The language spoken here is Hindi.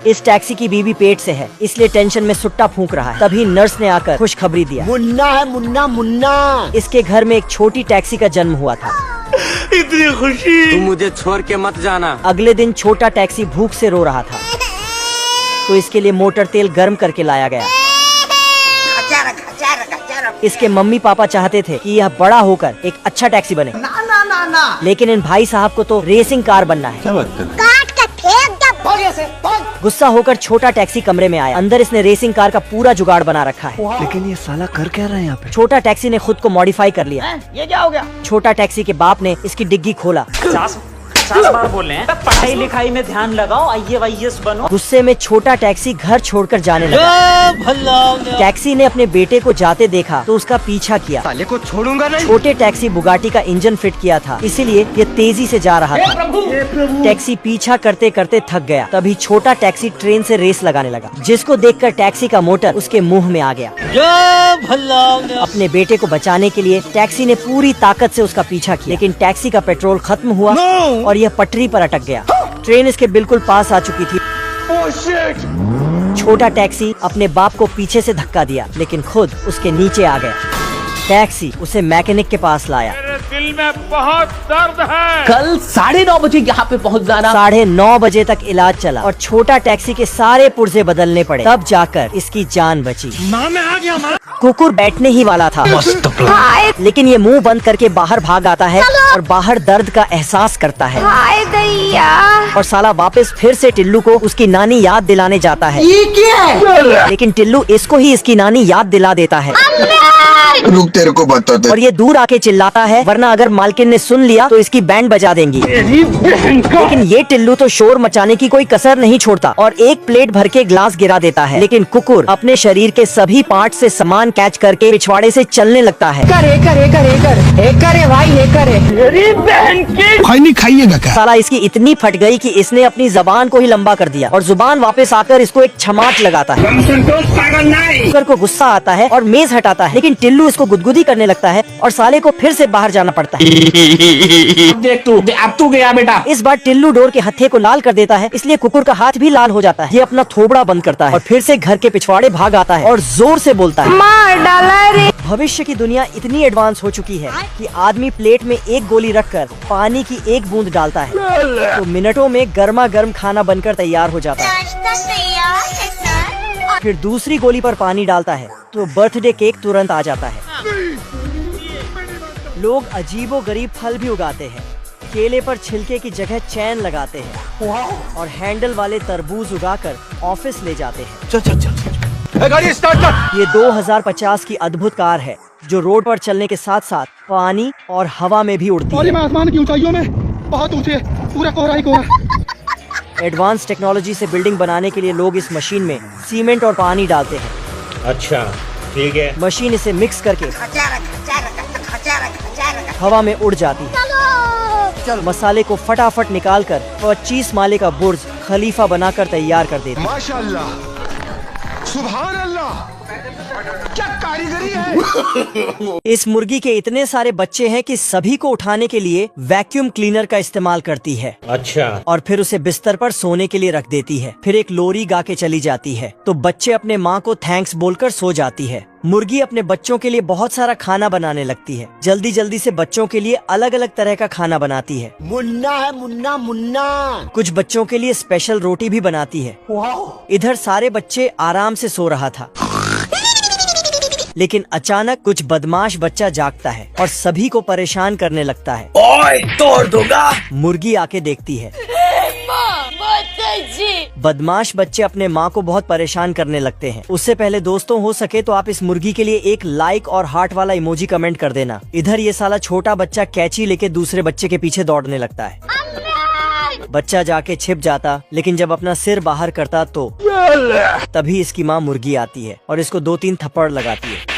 इस टैक्सी की बीवी पेट से है, इसलिए टेंशन में सुट्टा फूंक रहा है। तभी नर्स ने आकर खुशखबरी दिया, मुन्ना है, मुन्ना मुन्ना। इसके घर में एक छोटी टैक्सी का जन्म हुआ था। इतनी खुशी। तुम मुझे छोड़ के मत जाना। अगले दिन छोटा टैक्सी भूख से रो रहा था, तो इसके लिए मोटर तेल गर्म करके लाया गया। इसके मम्मी पापा चाहते थे कि यह बड़ा होकर एक अच्छा टैक्सी बने। ना। लेकिन इन भाई साहब को तो रेसिंग कार बनना है। गुस्सा होकर छोटा टैक्सी कमरे में आया। अंदर इसने रेसिंग कार का पूरा जुगाड़ बना रखा है। लेकिन ये साला कर क्या रहा है यहाँ पे? छोटा टैक्सी ने खुद को मॉडिफाई कर लिया। ये क्या हो गया? छोटा टैक्सी के बाप ने इसकी डिग्गी खोला। 50 बार बोले हैं पढ़ाई लिखाई में ध्यान लगाओ, IAS बनो। गुस्से में छोटा टैक्सी घर छोड़कर जाने लगा। टैक्सी ने अपने बेटे को जाते देखा तो उसका पीछा किया। साले को छोड़ूंगा नहीं। छोटे टैक्सी बुगाटी का इंजन फिट किया था, इसीलिए ये तेजी से जा रहा था। टैक्सी पीछा करते करते थक गया। तभी छोटा टैक्सी ट्रेन से रेस लगाने लगा, जिसको देखकर टैक्सी का मोटर उसके मुंह में आ गया। अपने बेटे को बचाने के लिए टैक्सी ने पूरी ताकत से उसका पीछा किया, लेकिन टैक्सी का पेट्रोल खत्म हुआ और यह पटरी पर अटक गया। ट्रेन इसके बिल्कुल पास आ चुकी थी। छोटा टैक्सी अपने बाप को पीछे से धक्का दिया, लेकिन खुद उसके नीचे आ गया। टैक्सी उसे मैकेनिक के पास लाया। दिल में बहुत दर्द है। कल 9:30 बजे यहाँ पे पहुँच जाना। 9:30 बजे तक इलाज चला और छोटा टैक्सी के सारे पुर्जे बदलने पड़े, तब जाकर इसकी जान बची। माँ मैं आ गया माँ। कुकुर बैठने ही वाला था, लेकिन ये मुंह बंद करके बाहर भाग आता है और बाहर दर्द का एहसास करता है। और साला वापस फिर से टिल्लू को उसकी नानी याद दिलाने जाता है। ये क्या है? लेकिन टिल्लू इसको ही इसकी नानी याद दिला देता है। रुक तेरे को बताते। और ये दूर आके चिल्लाता है, वरना अगर मालकिन ने सुन लिया तो इसकी बैंड बजा देंगी। लेकिन ये टिल्लू तो शोर मचाने की कोई कसर नहीं छोड़ता और एक प्लेट भर के ग्लास गिरा देता है। लेकिन कुकुर अपने शरीर के सभी पार्ट से सामान कैच करके पिछवाड़े से चलने लगता है। करे भाई नहीं खाइएगा क्या? साला इसकी इतनी फट गई कि इसने अपनी जबान को ही लंबा कर दिया और जुबान वापस आकर इसको एक छमाट लगाता है। कुकर को गुस्सा आता है और मेज हटाता है, लेकिन टिल्लू इसको गुदगुदी करने लगता है और साले को फिर से बाहर जाना पड़ता है। देख तू, अब तू गया बेटा। इस बार टिल्लू डोर के हत्थे को लाल कर देता है, इसलिए कुकुर का हाथ भी लाल हो जाता है। ये अपना थोबड़ा बंद करता है और फिर से घर के पिछवाड़े भाग आता है और जोर से बोलता है, मार डाला रे। भविष्य की दुनिया इतनी एडवांस हो चुकी है कि आदमी प्लेट में एक गोली रखकर पानी की एक बूंद डालता है तो मिनटों में गर्मा गर्म खाना बनकर तैयार हो जाता है। फिर दूसरी गोली पर पानी डालता है तो बर्थडे केक तुरंत आ जाता है। लोग अजीबो गरीब फल भी उगाते हैं। केले पर छिलके की जगह चैन लगाते हैं और हैंडल वाले तरबूज उगाकर ऑफिस ले जाते हैं। चल। गाड़ी स्टार्ट कर। ये 2050 की अद्भुत कार है जो रोड पर चलने के साथ साथ पानी और हवा में भी उड़ती है। आसमान की ऊंचाइयों में बहुत ऊंचे, पूरा कोहरा ही कोहरा। एडवांस टेक्नोलॉजी से बिल्डिंग बनाने के लिए लोग इस मशीन में सीमेंट और पानी डालते हैं। अच्छा ठीक है। मशीन इसे मिक्स करके हवा में उड़ जाती है। मसाले को फटाफट निकालकर 25 माले का बुर्ज खलीफा बनाकर तैयार कर देती है। माशाअल्लाह, सुभान अल्लाह, क्या कारीगरी है। इस मुर्गी के इतने सारे बच्चे हैं कि सभी को उठाने के लिए वैक्यूम क्लीनर का इस्तेमाल करती है। अच्छा। और फिर उसे बिस्तर पर सोने के लिए रख देती है। फिर एक लोरी गा के चली जाती है तो बच्चे अपने माँ को थैंक्स बोलकर सो जाती है। मुर्गी अपने बच्चों के लिए बहुत सारा खाना बनाने लगती है। जल्दी जल्दी से बच्चों के लिए अलग अलग तरह का खाना बनाती है। मुन्ना है, मुन्ना मुन्ना। कुछ बच्चों के लिए स्पेशल रोटी भी बनाती है। इधर सारे बच्चे आराम से सो रहा था, लेकिन अचानक कुछ बदमाश बच्चा जागता है और सभी को परेशान करने लगता है। ओए तोड़ दूंगा। मुर्गी आके देखती है। बदमाश बच्चे अपने माँ को बहुत परेशान करने लगते हैं। उससे पहले दोस्तों, हो सके तो आप इस मुर्गी के लिए एक लाइक और हार्ट वाला इमोजी कमेंट कर देना। इधर ये साला छोटा बच्चा कैची लेके दूसरे बच्चे के पीछे दौड़ने लगता है। बच्चा जाके छिप जाता, लेकिन जब अपना सिर बाहर करता तो तभी इसकी माँ मुर्गी आती है और इसको 2-3 थप्पड़ लगाती है।